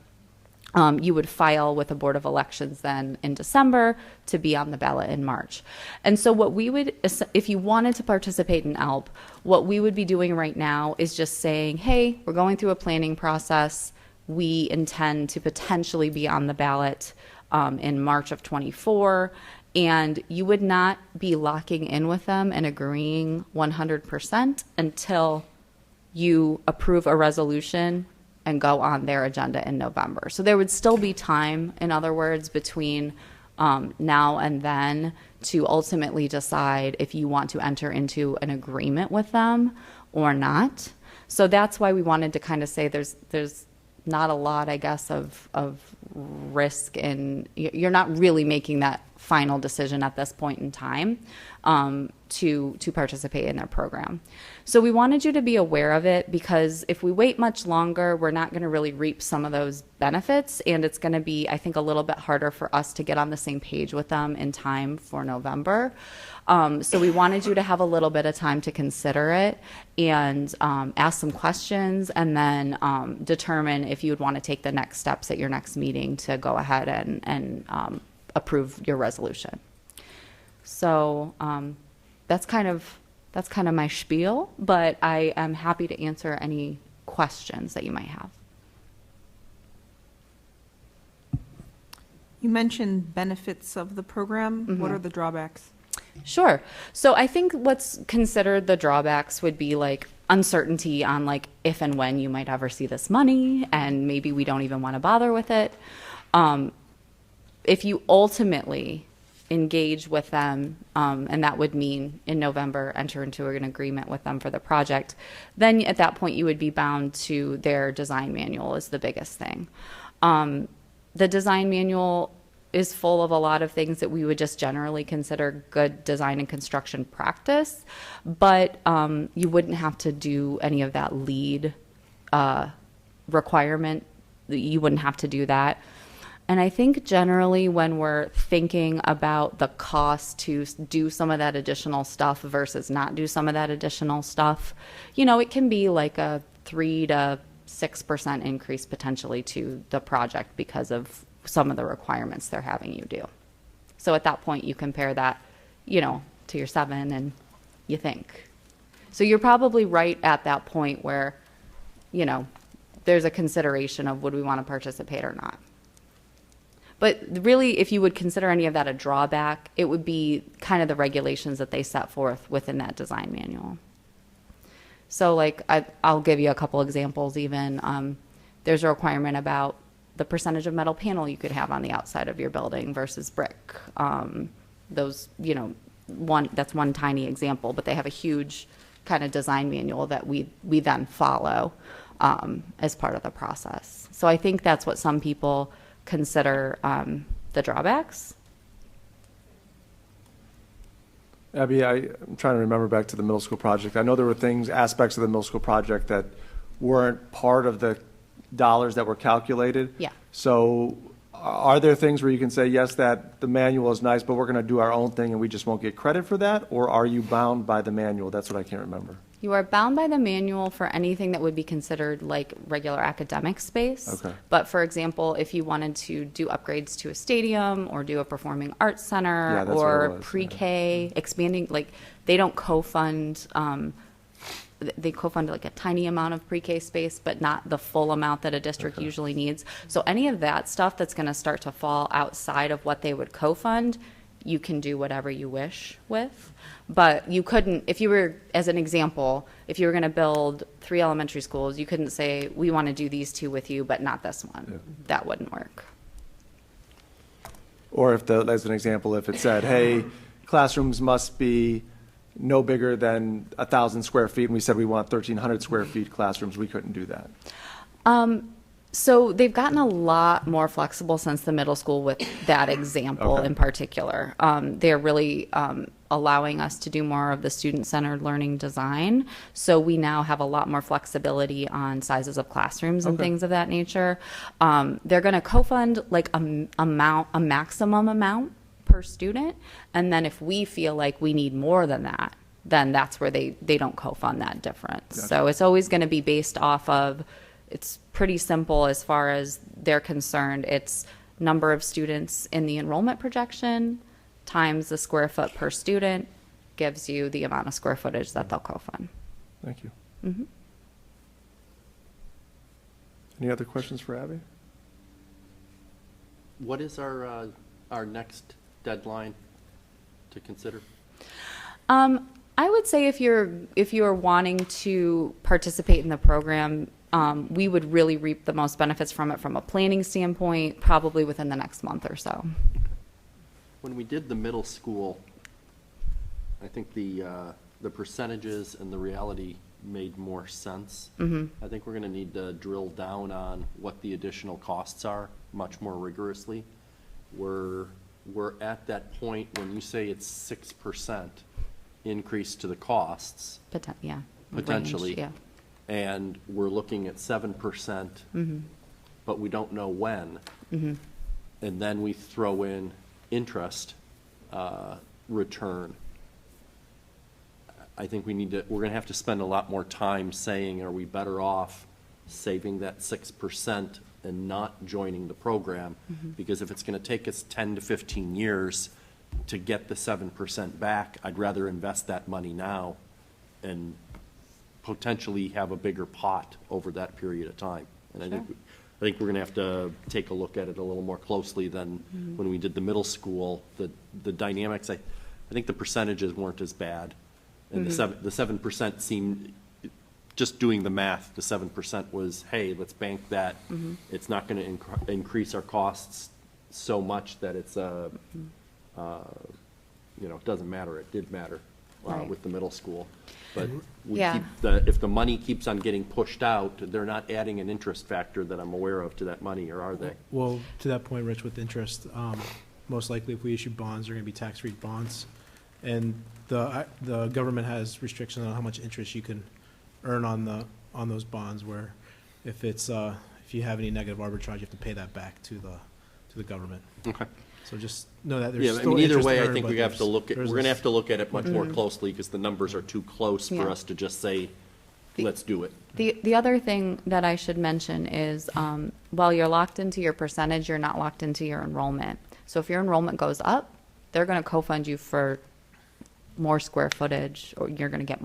You would file with the Board of Elections then in December to be on the ballot in March. And so what we would, if you wanted to participate in ALP, what we would be doing right now is just saying, hey, we're going through a planning process. We intend to potentially be on the ballot in March of 24. And you would not be locking in with them and agreeing 100% until you approve a resolution and go on their agenda in November. So there would still be time, in other words, between now and then to ultimately decide if you want to enter into an agreement with them or not. So that's why we wanted to kind of say there's not a lot, I guess, of risk, and you're not really making that final decision at this point in time to participate in their program. So we wanted you to be aware of it, because if we wait much longer, we're not going to really reap some of those benefits, and it's going to be, I think, a little bit harder for us to get on the same page with them in time for November. So we wanted you to have a little bit of time to consider it and ask some questions, and then determine if you would want to take the next steps at your next meeting to go ahead and approve your resolution. So that's kind of my spiel, but I am happy to answer any questions that you might have. You mentioned benefits of the program. What are the drawbacks? Sure. So I think what's considered the drawbacks would be like uncertainty on like if and when you might ever see this money, and maybe we don't even want to bother with it. If you ultimately engage with them, and that would mean in November enter into an agreement with them for the project, then at that point you would be bound to their design manual is the biggest thing. The design manual is full of a lot of things that we would just generally consider good design and construction practice, but you wouldn't have to do any of that lead requirement. You wouldn't have to do that. And I think generally when we're thinking about the cost to do some of that additional stuff versus not do some of that additional stuff, it can be like a 3 to 6% increase potentially to the project because of some of the requirements they're having you do. So at that point you compare that, to your 7 and you think. So you're probably right at that point where, there's a consideration of would we want to participate or not. But really, if you would consider any of that a drawback, it would be kind of the regulations that they set forth within that design manual. So like, I'll give you a couple examples even. There's a requirement about the percentage of metal panel you could have on the outside of your building versus brick. That's one tiny example, but they have a huge kind of design manual that we then follow as part of the process. So I think that's what some people consider the drawbacks. Abby, I'm trying to remember back to the middle school project. I know there were aspects of the middle school project that weren't part of the dollars that were calculated. Yeah. So are there things where you can say, yes, that the manual is nice, but we're going to do our own thing and we just won't get credit for that? Or are you bound by the manual? That's what I can't remember. You are bound by the manual for anything that would be considered like regular academic space. Okay. But for example, if you wanted to do upgrades to a stadium or do a performing arts center, Yeah, that's what it or was, pre-K, expanding, like they don't co-fund, they co-fund like a tiny amount of pre-K space, but not the full amount that a district usually needs. So any of that stuff that's going to start to fall outside of what they would co-fund, you can do whatever you wish with. But you couldn't, if you were, as an example, if you were going to build 3 elementary schools, you couldn't say, we want to do these 2 with you, but not this one. That wouldn't work. Or if as an example, if it said, hey, classrooms must be no bigger than 1,000 square feet, and we said we want 1,300 square feet classrooms, we couldn't do that. So they've gotten a lot more flexible since the middle school with that example Okay. in particular. They're really allowing us to do more of the student-centered learning design. So we now have a lot more flexibility on sizes of classrooms and Okay. things of that nature. They're going to co-fund like a maximum amount per student. And then if we feel like we need more than that, then that's where they don't co-fund that difference. Gotcha. So it's always going to be based off of, it's pretty simple as far as they're concerned. It's number of students in the enrollment projection times the square foot per student gives you the amount of square footage that they'll co-fund. Thank you. Mhm. Any other questions for Abby? What is our next deadline to consider? I would say if you're wanting to participate in the program, we would really reap the most benefits from it from a planning standpoint, probably within the next month or so. When we did the middle school, I think the percentages and the reality made more sense. I think we're going to need to drill down on what the additional costs are much more rigorously. We're at that point when you say it's 6% increase to the costs, Yeah. potentially. Range, yeah. And we're looking at 7%, but we don't know when. And then we throw in interest return. I think we're going to have to spend a lot more time saying, are we better off saving that 6% and not joining the program? Because if it's going to take us 10 to 15 years to get the 7% back, I'd rather invest that money now and potentially have a bigger pot over that period of time. And I think we're going to have to take a look at it a little more closely than when we did the middle school. The dynamics, I think the percentages weren't as bad. And the 7% seemed, just doing the math, the 7% was, hey, let's bank that. It's not going to increase our costs so much that it's, it doesn't matter. It did matter Right. with the middle school. But Yeah. if the money keeps on getting pushed out, they're not adding an interest factor that I'm aware of to that money, or are they? Well, to that point, Rich, with interest, most likely if we issue bonds, they're going to be tax-free bonds. And the government has restrictions on how much interest you can earn on those bonds, where if you have any negative arbitrage, you have to pay that back to the government. Okay. So just know that there's Yeah, I still mean, either interest way, to I earn, think but we're going to have to look at it much more Mm-hmm. closely, because the numbers are too close for Yeah. us to just say, let's do it. The other thing that I should mention is, while you're locked into your percentage, you're not locked into your enrollment. So if your enrollment goes up, they're going to co-fund you for more square footage, or you're going to get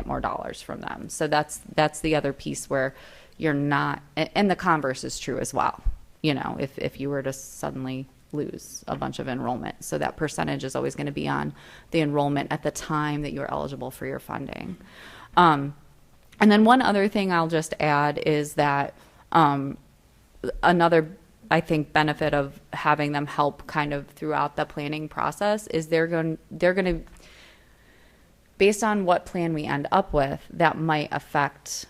more dollars from them. So that's the other piece where you're not, and the converse is true as well. If you were to suddenly lose a bunch of enrollment. So that percentage is always going to be on the enrollment at the time that you're eligible for your funding. And then one other thing I'll just add is that another, I think, benefit of having them help kind of throughout the planning process is they're going to, based on what plan we end up with, that might affect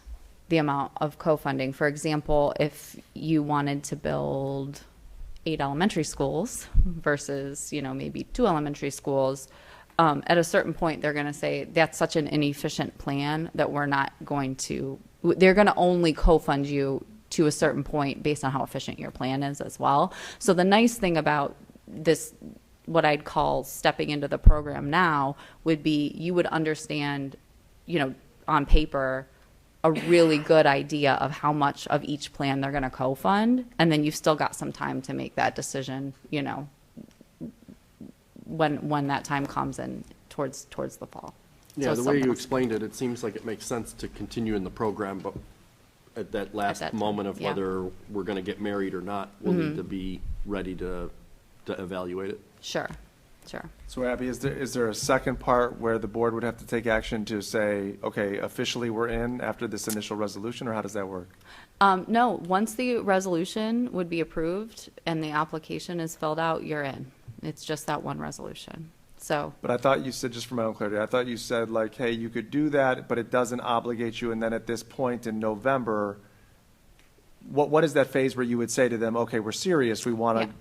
the amount of co-funding. For example, if you wanted to build 8 elementary schools versus, maybe 2 elementary schools, at a certain point, they're going to say, that's such an inefficient plan that they're going to only co-fund you to a certain point based on how efficient your plan is as well. So the nice thing about this, what I'd call stepping into the program now, would be you would understand, on paper, a really good idea of how much of each plan they're going to co-fund, and then you've still got some time to make that decision, when that time comes in towards the fall. Yeah, So the way you something- explained it, it seems like it makes sense to continue in the program, but at that last that time, moment of yeah. whether we're going to get married or not, we'll need to be ready to evaluate it. Sure. Sure. So Abby, is there a second part where the board would have to take action to say, okay, officially we're in after this initial resolution, or how does that work? No, once the resolution would be approved and the application is filled out, you're in. It's just that one resolution. So, But I thought you said, just for my own clarity, I thought you said like, hey, you could do that, but it doesn't obligate you, and then at this point in November, what is that phase where you would say to them, okay, we're serious, we want to? yeah.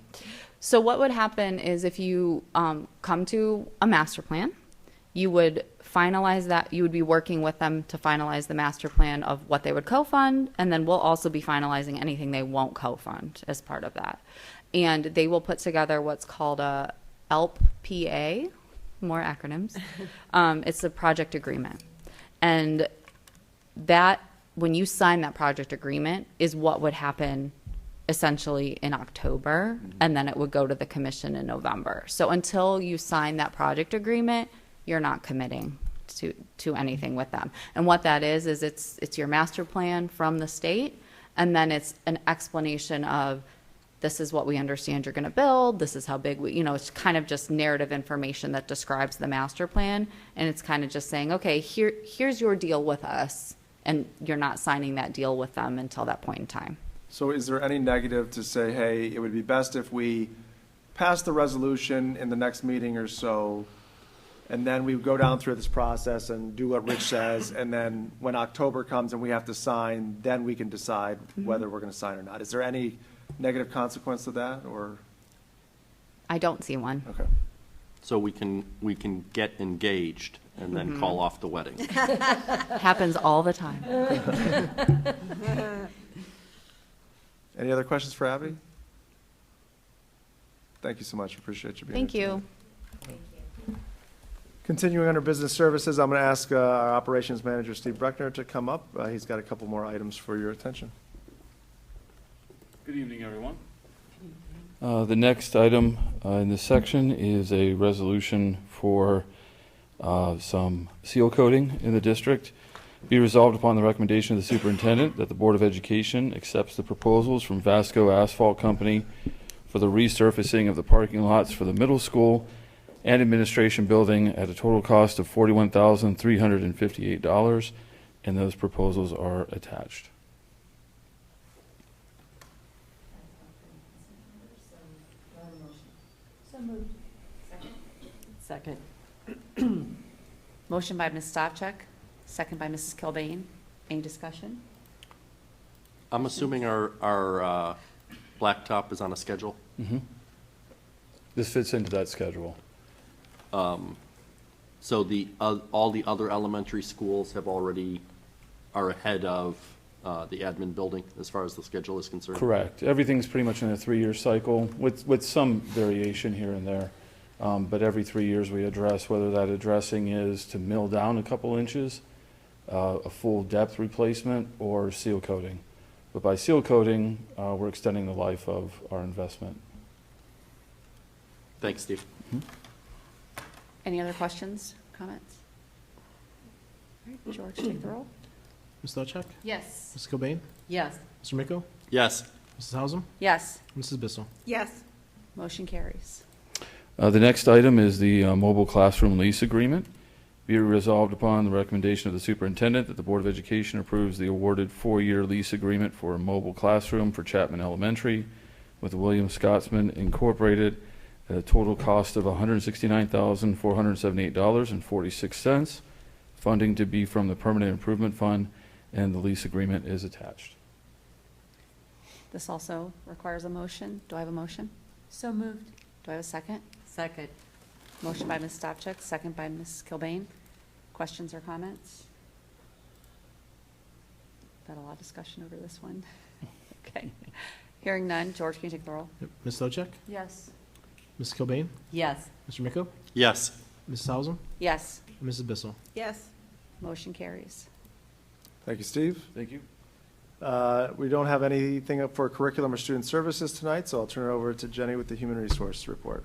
So what would happen is if you come to a master plan, you would finalize that, you would be working with them to finalize the master plan of what they would co-fund, and then we'll also be finalizing anything they won't co-fund as part of that. And they will put together what's called a LPA, more acronyms. It's a project agreement. And that, when you sign that project agreement, is what would happen essentially in October, and then it would go to the commission in November. So until you sign that project agreement, you're not committing to anything with them. And what that is it's your master plan from the state, and then it's an explanation of, this is what we understand you're going to build, this is how big we, it's kind of just narrative information that describes the master plan, and it's kind of just saying, okay, here's your deal with us, and you're not signing that deal with them until that point in time. So is there any negative to say, hey, it would be best if we pass the resolution in the next meeting or so, and then we go down through this process and do what Rich says, and then when October comes and we have to sign, then we can decide whether we're going to sign or not? Is there any negative consequence to that, or? I don't see one. Okay. So we can get engaged and then call off the wedding. Happens all the time. Any other questions for Abby? Thank you so much. Appreciate you being Thank here you. tonight. Continuing under business services, I'm going to ask our operations manager, Steve Breckner, to come up. He's got a couple more items for your attention. Good evening, everyone. The next item in this section is a resolution for some seal coating in the district. Be resolved upon the recommendation of the superintendent that the Board of Education accepts the proposals from Vasco Asphalt Company for the resurfacing of the parking lots for the middle school and administration building at a total cost of $41,358, and those proposals are attached. Second. Motion by Ms. Stavcek, second by Mrs. Kilbane. Any discussion? I'm assuming our blacktop is on a schedule. This fits into that schedule. So all the other elementary schools are ahead of the admin building as far as the schedule is concerned? Correct. Everything's pretty much in a 3-year cycle with some variation here and there. But every 3 years we address whether that addressing is to mill down a couple inches, a full depth replacement, or seal coating. But by seal coating, we're extending the life of our investment. Thanks, Steve. Any other questions, comments? All right, George, take the roll. Ms. Stavcek? Yes. Ms. Cobain? Yes. Mr. Miko? Yes. Mrs. Hausum? Yes. Mrs. Bissell? Yes. Motion carries. The next item is the mobile classroom lease agreement. Be resolved upon the recommendation of the superintendent that the Board of Education approves the awarded 4-year lease agreement for a mobile classroom for Chapman Elementary with William Scotsman Incorporated at a total cost of $169,478.46. Funding to be from the Permanent Improvement Fund, and the lease agreement is attached. This also requires a motion. Do I have a motion? So moved. Do I have a second? Second. Motion by Ms. Stavcek, second by Ms. Kilbane. Questions or comments? Got a lot of discussion over this one. Okay. Hearing none. George, can you take the roll? Yep. Ms. Stavcek? Yes. Ms. Cobain? Yes. Mr. Miko? Yes. Mrs. Hausum? Yes. Mrs. Bissell? Yes. Motion carries. Thank you, Steve. Thank you. We don't have anything up for curriculum or student services tonight, so I'll turn it over to Jenny with the Human Resource Report.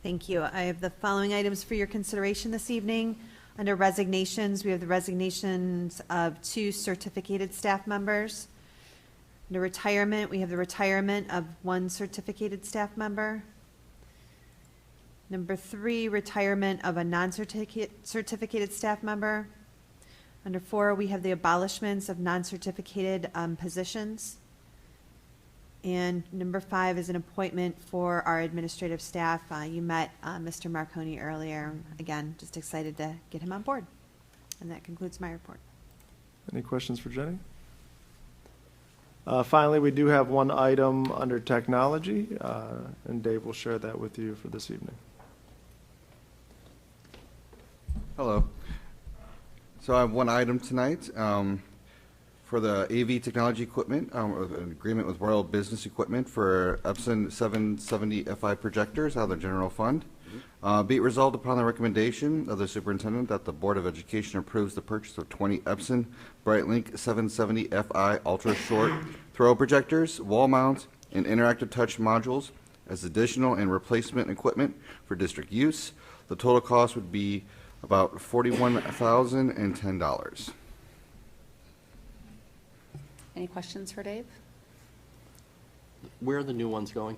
Thank you. I have the following items for your consideration this evening. Under resignations, we have the resignations of 2 certificated staff members. Under retirement, we have the retirement of 1 certificated staff member. Number 3, retirement of a non-certificated staff member. Under 4, we have the abolishments of non-certificated positions. And number 5 is an appointment for our administrative staff. You met Mr. Marconi earlier. Again, just excited to get him on board. And that concludes my report. Any questions for Jenny? Finally, we do have one item under technology, and Dave will share that with you for this evening. Hello. So I have one item tonight for the AV technology equipment, an agreement with Royal Business Equipment for Epson 770 FI projectors out of the general fund. Be it resolved upon the recommendation of the superintendent that the Board of Education approves the purchase of 20 Epson BrightLink 770 FI ultra short throw projectors, wall mount, and interactive touch modules as additional and replacement equipment for district use. The total cost would be about $41,010. Any questions for Dave? Where are the new ones going?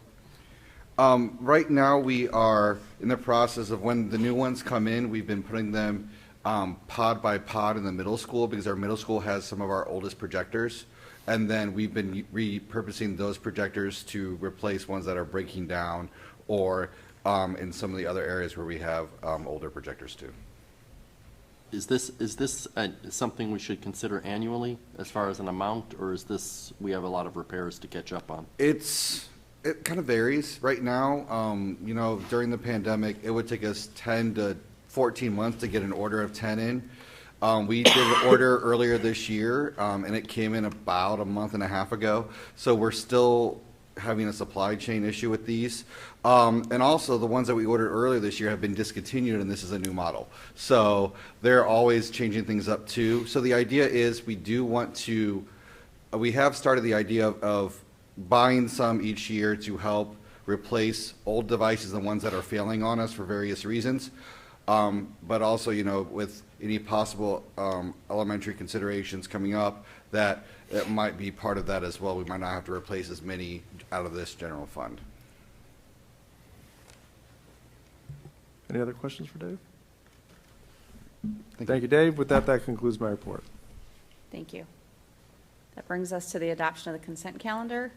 Right now, we are in the process of when the new ones come in, we've been putting them pod by pod in the middle school because our middle school has some of our oldest projectors. And then we've been repurposing those projectors to replace ones that are breaking down or in some of the other areas where we have older projectors too. Is this something we should consider annually as far as an amount, or is this, we have a lot of repairs to catch up on? It kind of varies. Right now, you know, during the pandemic, it would take us 10 to 14 months to get an order of 10 in. We did an order earlier this year, and it came in about a month and a half ago. So we're still having a supply chain issue with these. And also the ones that we ordered earlier this year have been discontinued, and this is a new model. So they're always changing things up too. So the idea is we have started the idea of buying some each year to help replace old devices, the ones that are failing on us for various reasons. But also, you know, with any possible elementary considerations coming up, that might be part of that as well. We might not have to replace as many out of this general fund. Any other questions for Dave? Thank you, Dave. With that concludes my report. Thank you. That brings us to the adoption of the consent calendar.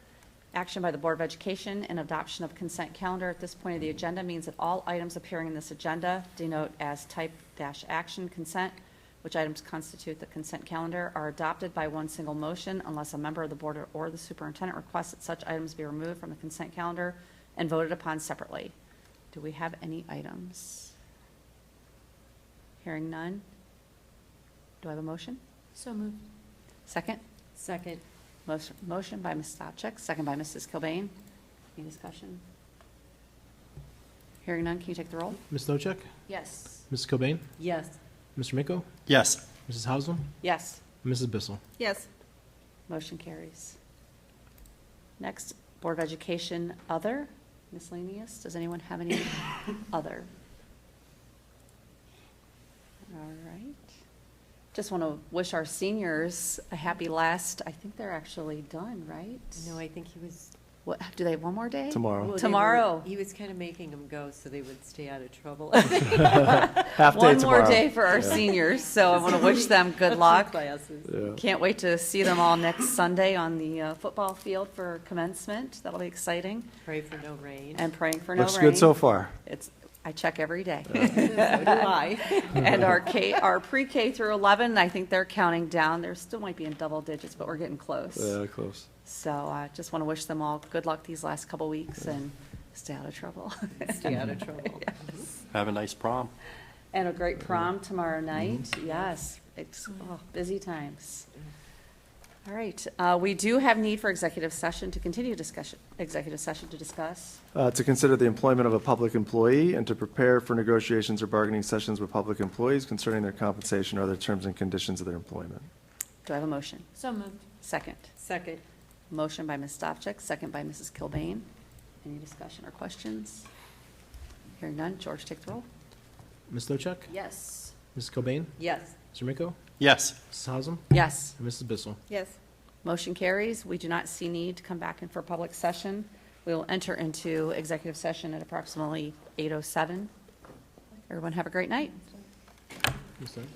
Action by the Board of Education and adoption of consent calendar at this point of the agenda means that all items appearing in this agenda denote as type-action consent, which items constitute the consent calendar, are adopted by one single motion unless a member of the board or the superintendent requests that such items be removed from the consent calendar and voted upon separately. Do we have any items? Hearing none. Do I have a motion? So moved. Second? Second. Motion by Ms. Stavcek, second by Mrs. Kilbane. Any discussion? Hearing none, can you take the roll? Ms. Stochek? Yes. Mrs. Cobain? Yes. Mr. Miko? Yes. Mrs. Hausum? Yes. Mrs. Bissell? Yes. Motion carries. Next, Board of Education, other, miscellaneous. Does anyone have any other? All right. Just want to wish our seniors a happy last, I think they're actually done, right? No, I think he was. What, do they have one more day? Tomorrow. Well, Tomorrow. He was kind of making them go so they would stay out of trouble. Half day One tomorrow. more day for our seniors, so I want to wish them good luck. Classes. Yeah. Can't wait to see them all next Sunday on the football field for commencement. That'll be exciting. Pray for no rain. And praying for no rain. Looks good so far. I check every day. So do I. And our pre-K through 11, I think they're counting down. They still might be in double digits, but we're getting close. Yeah, close. So I just want to wish them all good luck these last couple weeks and stay out of trouble. Stay out of trouble. Have a nice prom. And a great prom tomorrow night. Yes, it's busy times. All right, we do have need for executive session to continue executive session to discuss. To consider the employment of a public employee and to prepare for negotiations or bargaining sessions with public employees concerning their compensation or other terms and conditions of their employment. Do I have a motion? So moved. Second. Second. Motion by Ms. Stavcek, second by Mrs. Kilbane. Any discussion or questions? Hearing none, George, take the roll. Ms. Stochek? Yes. Mrs. Cobain? Yes. Mr. Miko? Yes. Mrs. Hausum? Yes. And Mrs. Bissell? Yes. Motion carries. We do not see need to come back in for public session. We will enter into executive session at approximately 8:07. Everyone have a great night. You start?